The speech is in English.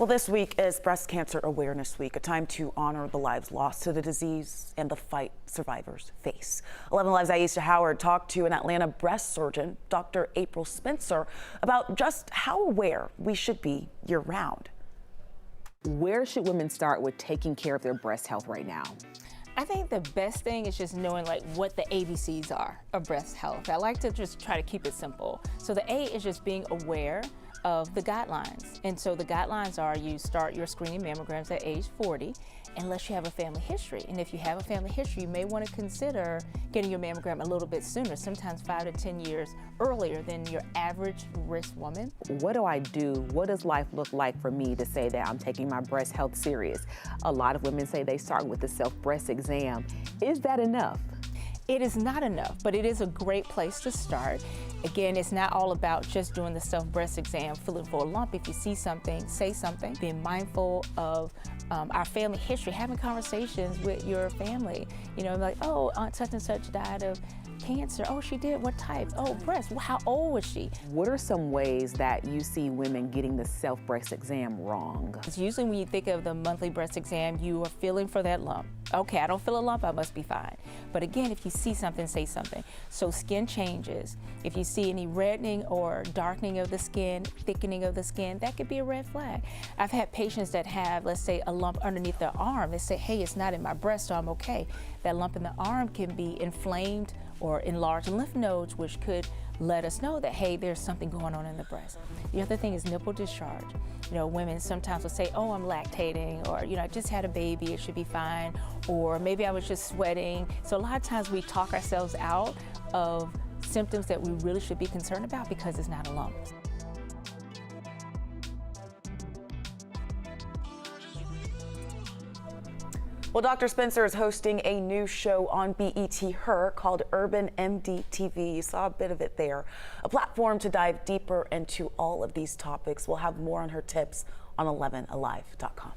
Well, this week is Breast Cancer Awareness Week, a time to honor the lives lost to the disease and the fight survivors face. 11 Live's Aisha Howard talked to an Atlanta breast surgeon, Dr. April Spencer, about just how aware we should be year-round. Where should women start with taking care of their breast health right now? I think the best thing is just knowing what the ABCs are of breast health. I like to just try to keep it simple. So the A is just being aware of the guidelines. And so the guidelines are you start your screening mammograms at age 40 unless you have a family history. And if you have a family history, you may want to consider getting your mammogram a little bit sooner, sometimes 5 to 10 years earlier than your average risk woman. What do I do? What does life look like for me to say that I'm taking my breast health serious? A lot of women say they start with the self-breast exam. Is that enough? It is not enough, but it is a great place to start. Again, it's not all about just doing the self-breast exam, feeling for a lump. If you see something, say something. Being mindful of our family history, having conversations with your family. You know, like, oh, Aunt such and such died of cancer. Oh, she did? What type? Oh, breast. Well, how old was she? What are some ways that you see women getting the self-breast exam wrong? It's usually when you think of the monthly breast exam, you are feeling for that lump. Okay, I don't feel a lump, I must be fine. But again, if you see something, say something. So skin changes. If you see any reddening or darkening of the skin, thickening of the skin, that could be a red flag. I've had patients that have, let's say, a lump underneath their arm. They say, hey, it's not in my breast, so I'm okay. That lump in the arm can be inflamed or enlarged lymph nodes, which could let us know that, hey, there's something going on in the breast. The other thing is nipple discharge. You know, women sometimes will say, oh, I'm lactating, or, you know, I just had a baby, it should be fine, or maybe I was just sweating. So a lot of times we talk ourselves out of symptoms that we really should be concerned about because it's not a lump. Well, Dr. Spencer is hosting a new show on BET Her called Urban MD TV. You saw a bit of it there. A platform to dive deeper into all of these topics. We'll have more on her tips on 11alive.com.